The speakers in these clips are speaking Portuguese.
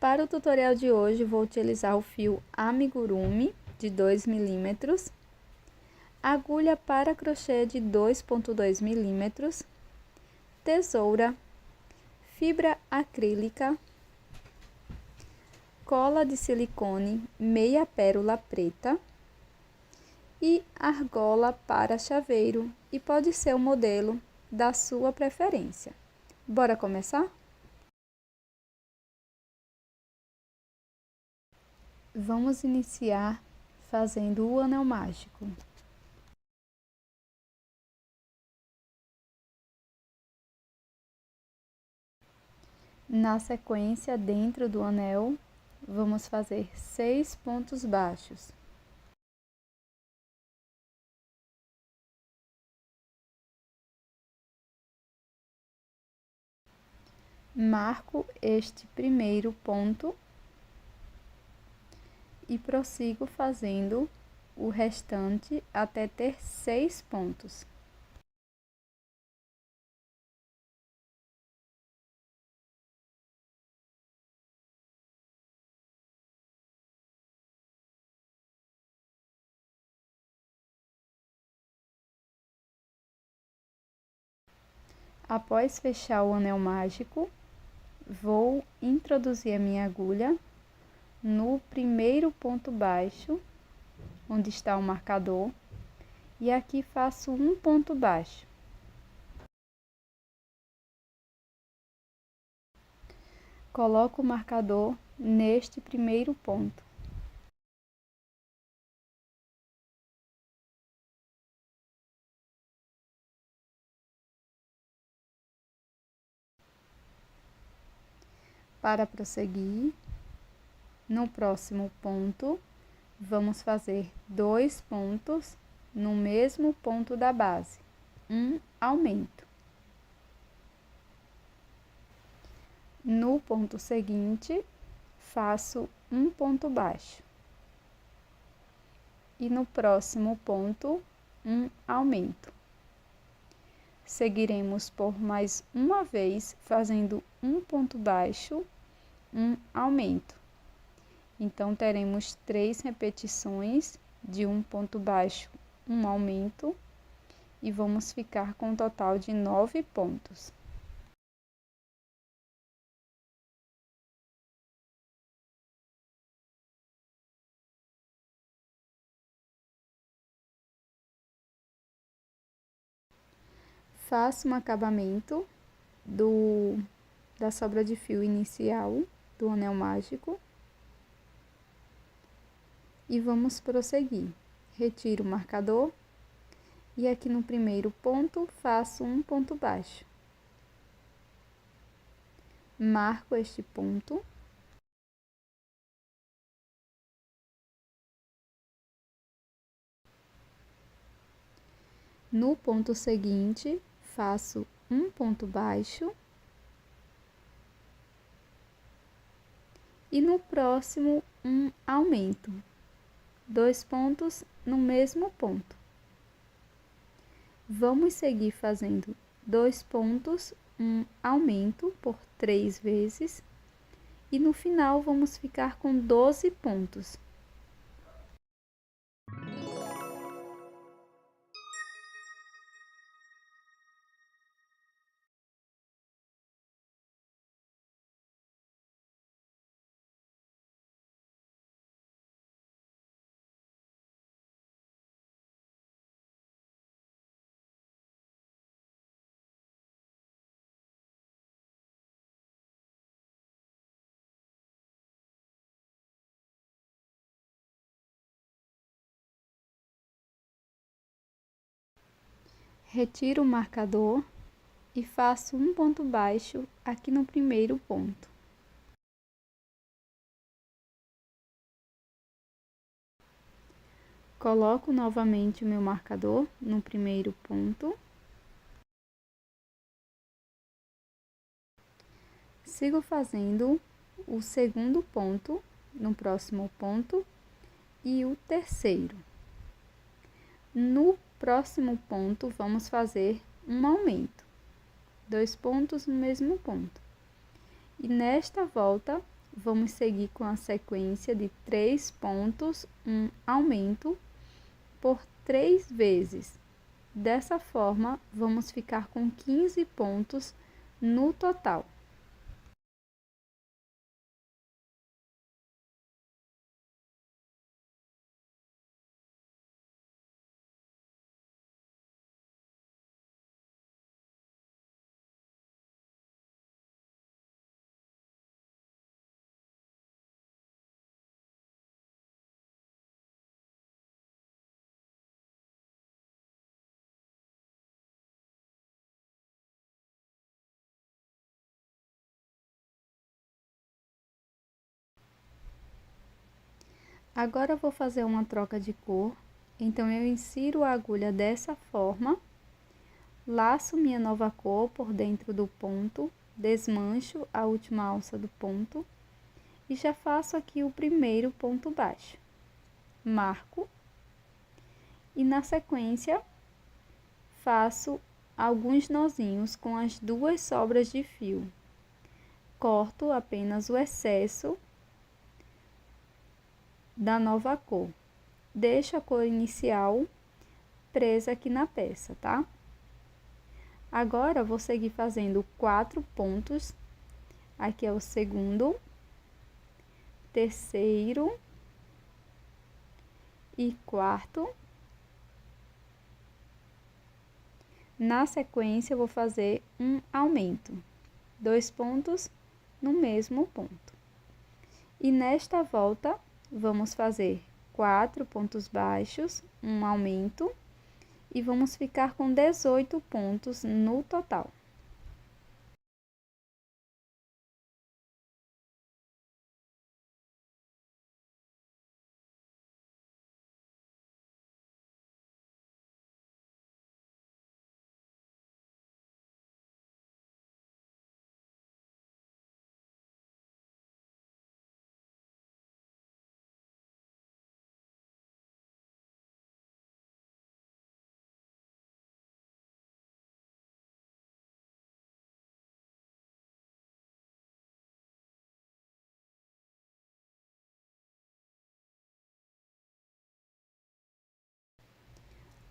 Para o tutorial de hoje, vou utilizar o fio amigurumi de 2 milímetros, agulha para crochê de 2,2 milímetros, tesoura, fibra acrílica, cola de silicone meia pérola preta e argola para chaveiro, e pode ser o modelo da sua preferência. Bora começar? Vamos iniciar fazendo o anel mágico. Na sequência, dentro do anel, vamos fazer 6 pontos baixos. Marco este primeiro ponto e prossigo fazendo o restante até ter 6 pontos. Após fechar o anel mágico, vou introduzir a minha agulha no primeiro ponto baixo, onde está o marcador, e aqui faço um ponto baixo. Coloco o marcador neste primeiro ponto. Para prosseguir, no próximo ponto, vamos fazer 2 pontos no mesmo ponto da base, um aumento. No ponto seguinte, faço um ponto baixo. E no próximo ponto, um aumento. Seguiremos por mais uma vez fazendo um ponto baixo, um aumento. Então, teremos 3 repetições de um ponto baixo, um aumento, e vamos ficar com um total de 9 pontos. Faço um acabamento da sobra de fio inicial do anel mágico. E vamos prosseguir. Retiro o marcador e aqui no primeiro ponto faço um ponto baixo. Marco este ponto. No ponto seguinte, faço um ponto baixo. E no próximo, um aumento. 2 pontos no mesmo ponto. Vamos seguir fazendo 2 pontos, um aumento por 3 vezes. E no final, vamos ficar com 12 pontos. Retiro o marcador e faço um ponto baixo aqui no primeiro ponto. Coloco novamente o meu marcador no primeiro ponto. Sigo fazendo o segundo ponto no próximo ponto e o terceiro. No próximo ponto, vamos fazer um aumento. 2 pontos no mesmo ponto. E nesta volta, vamos seguir com a sequência de 3 pontos, um aumento, por 3 vezes. Dessa forma, vamos ficar com 15 pontos no total. Agora eu vou fazer uma troca de cor, então eu insiro a agulha dessa forma, laço minha nova cor por dentro do ponto, desmancho a última alça do ponto e já faço aqui o primeiro ponto baixo. Marco e na sequência faço alguns nozinhos com as 2 sobras de fio. Corto apenas o excesso da nova cor. Deixo a cor inicial presa aqui na peça, tá? Agora, vou seguir fazendo 4 pontos. Aqui é o segundo, terceiro e quarto. Na sequência, eu vou fazer um aumento, 2 pontos no mesmo ponto. E nesta volta, vamos fazer 4 pontos baixos, um aumento, e vamos ficar com 18 pontos no total.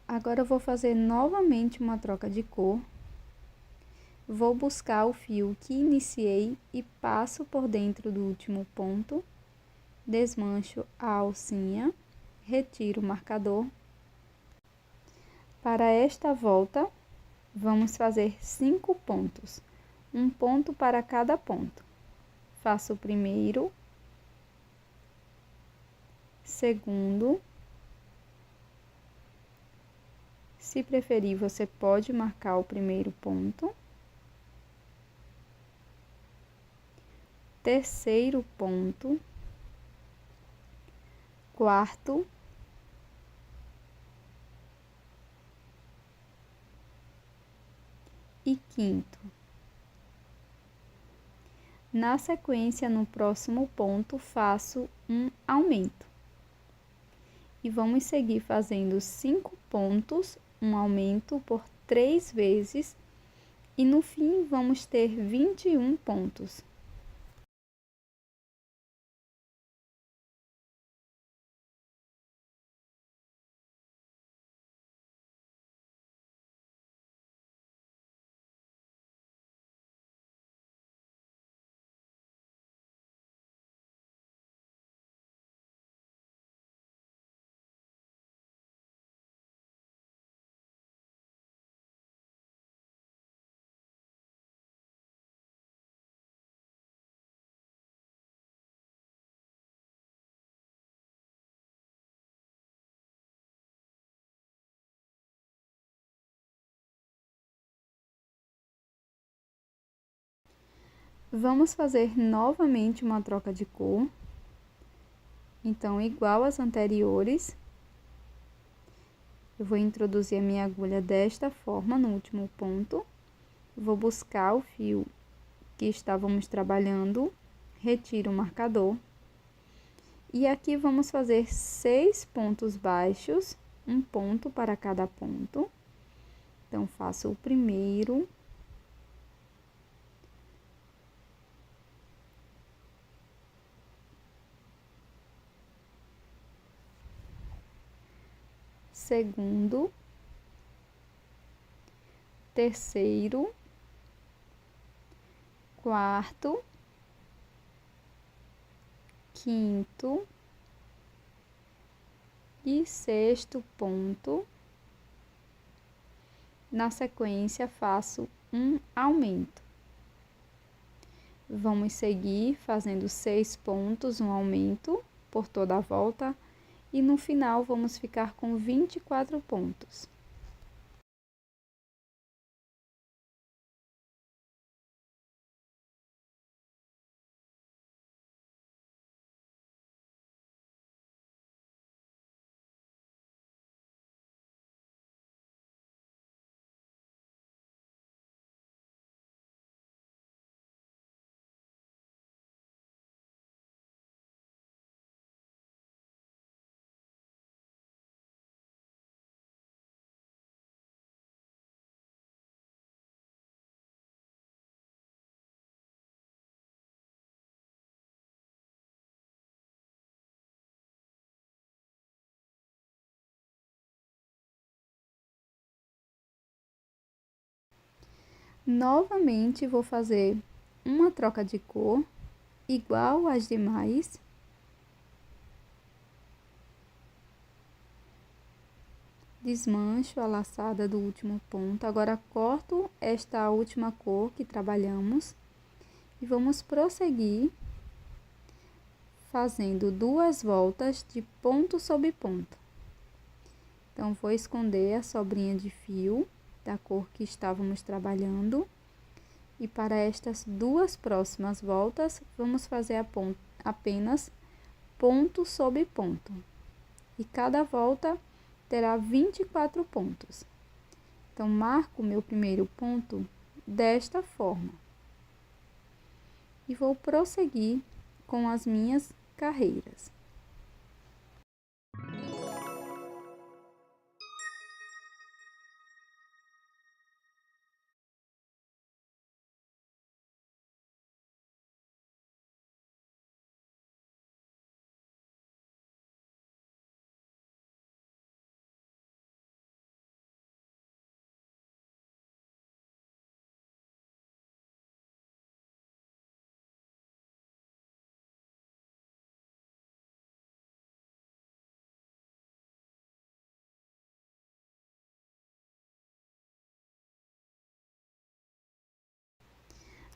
Agora, eu vou fazer novamente uma troca de cor. Vou buscar o fio que iniciei e passo por dentro do último ponto, desmancho a alcinha, retiro o marcador. Para esta volta, vamos fazer 5 pontos, um ponto para cada ponto. Faço o primeiro, segundo. Se preferir, você pode marcar o primeiro ponto. Terceiro ponto. Quarto. E quinto. Na sequência, no próximo ponto, faço um aumento. E vamos seguir fazendo 5 pontos, um aumento por 3 vezes, e no fim vamos ter 21 pontos. Vamos fazer novamente uma troca de cor. Então, igual às anteriores, eu vou introduzir a minha agulha desta forma no último ponto. Vou buscar o fio que estávamos trabalhando, retiro o marcador. E aqui vamos fazer 6 pontos baixos, um ponto para cada ponto. Então, faço o primeiro, segundo, terceiro, quarto, quinto e sexto ponto. Na sequência, faço um aumento. Vamos seguir fazendo 6 pontos, um aumento por toda a volta, e no final vamos ficar com 24 pontos. Novamente, vou fazer uma troca de cor, igual às demais. Desmancho a laçada do último ponto. Agora, corto esta última cor que trabalhamos e vamos prosseguir fazendo 2 voltas de ponto sobre ponto. Então, vou esconder a sobrinha de fio da cor que estávamos trabalhando. E para estas 2 próximas voltas, vamos fazer apenas ponto sobre ponto. E cada volta terá 24 pontos. Então, marco o meu primeiro ponto desta forma. E vou prosseguir com as minhas carreiras.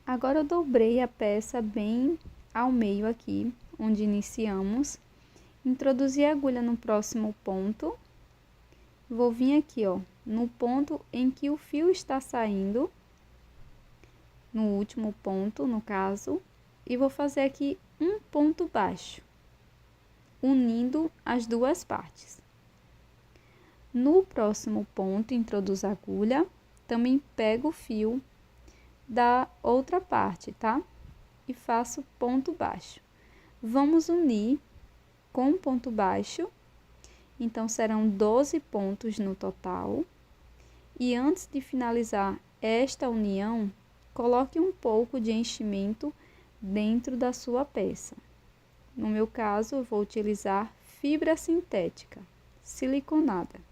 Agora eu dobrei a peça bem ao meio aqui, onde iniciamos. Introduzi a agulha no próximo ponto. Vou vir aqui, ó, no ponto em que o fio está saindo, no último ponto, no caso, e vou fazer aqui um ponto baixo, unindo as 2 partes. No próximo ponto, introduzo a agulha, também pego o fio da outra parte, tá? E faço ponto baixo. Vamos unir com ponto baixo, então serão 12 pontos no total. E antes de finalizar esta união, coloque um pouco de enchimento dentro da sua peça. No meu caso, eu vou utilizar fibra sintética, siliconada.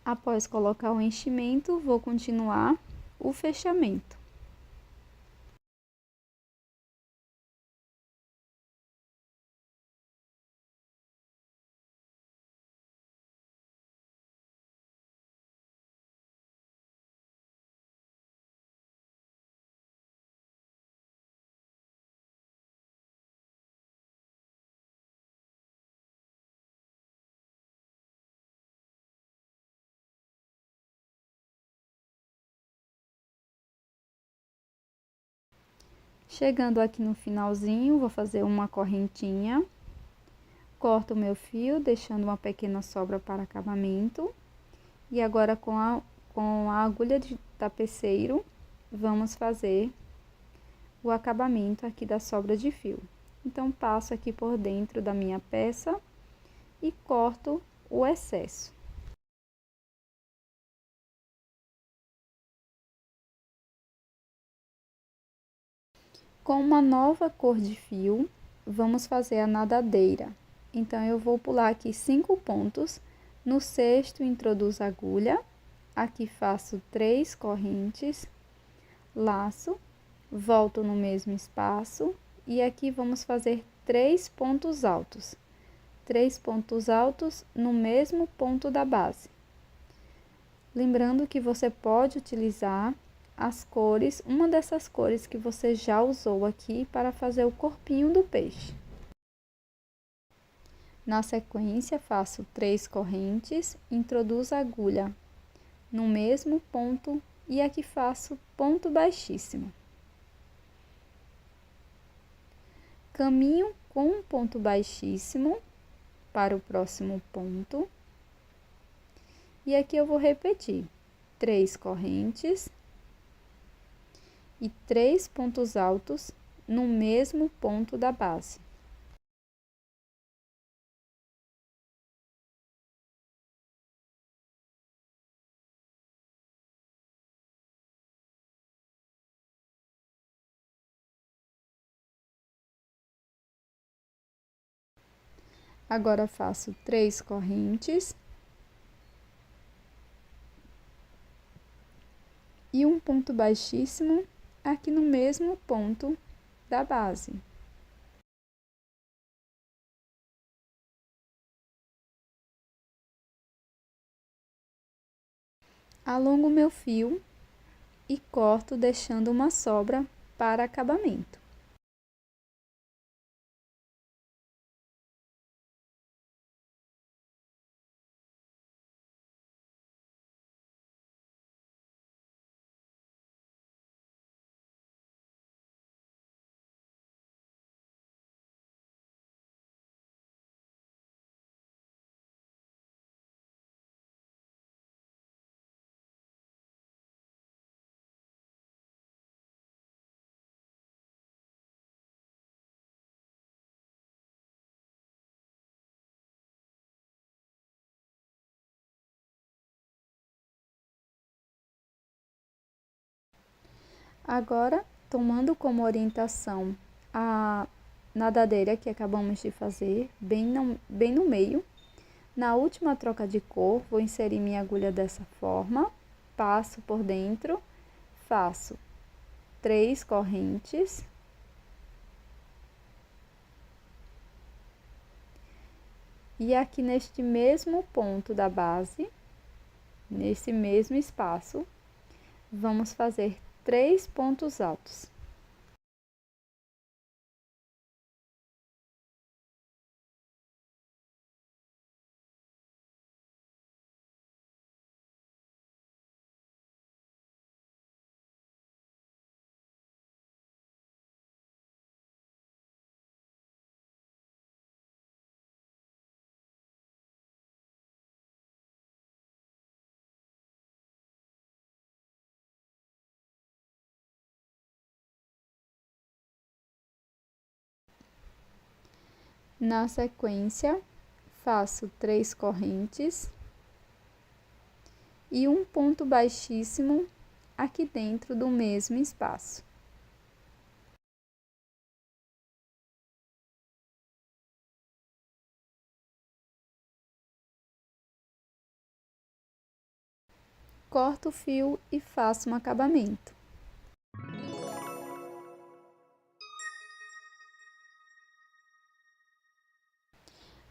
Após colocar o enchimento, vou continuar o fechamento. Chegando aqui no finalzinho, vou fazer uma correntinha, corto o meu fio, deixando uma pequena sobra para acabamento. E agora com a agulha de tapeceiro, vamos fazer o acabamento aqui da sobra de fio. Então, passo aqui por dentro da minha peça e corto o excesso. Com uma nova cor de fio, vamos fazer a nadadeira. Então, eu vou pular aqui 5 pontos. No sexto, introduzo a agulha. Aqui faço 3 correntes, laço, volto no mesmo espaço e aqui vamos fazer 3 pontos altos. 3 pontos altos no mesmo ponto da base. Lembrando que você pode utilizar as cores, uma dessas cores que você já usou aqui para fazer o corpinho do peixe. Na sequência, faço 3 correntes, introduzo a agulha no mesmo ponto e aqui faço ponto baixíssimo. Caminho com um ponto baixíssimo para o próximo ponto. E aqui eu vou repetir 3 correntes e 3 pontos altos no mesmo ponto da base. Agora faço 3 correntes e um ponto baixíssimo aqui no mesmo ponto da base. Alongo meu fio e corto deixando uma sobra para acabamento. Agora, tomando como orientação a nadadeira que acabamos de fazer, bem no meio, na última troca de cor, vou inserir minha agulha dessa forma, passo por dentro, faço 3 correntes. E aqui neste mesmo ponto da base, nesse mesmo espaço, vamos fazer 3 pontos altos. Na sequência, faço 3 correntes e um ponto baixíssimo aqui dentro do mesmo espaço. Corto o fio e faço um acabamento.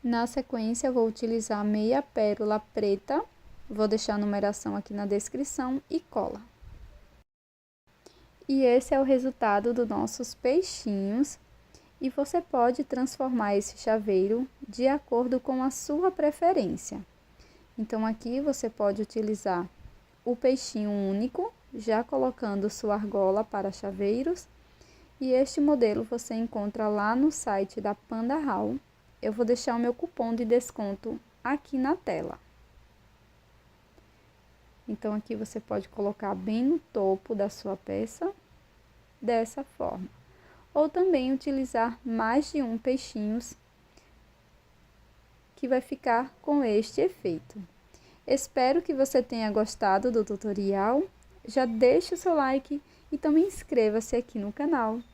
Na sequência, vou utilizar meia pérola preta, vou deixar a numeração aqui na descrição e cola. E esse é o resultado dos nossos peixinhos. E você pode transformar esse chaveiro de acordo com a sua preferência. Então, aqui você pode utilizar o peixinho único, já colocando sua argola para chaveiros. E este modelo você encontra lá no site da Panda Hall. Eu vou deixar o meu cupom de desconto aqui na tela. Então, aqui você pode colocar bem no topo da sua peça, dessa forma. Ou também utilizar mais de um peixinhos que vai ficar com este efeito. Espero que você tenha gostado do tutorial. Já deixe o seu like e também inscreva-se aqui no canal.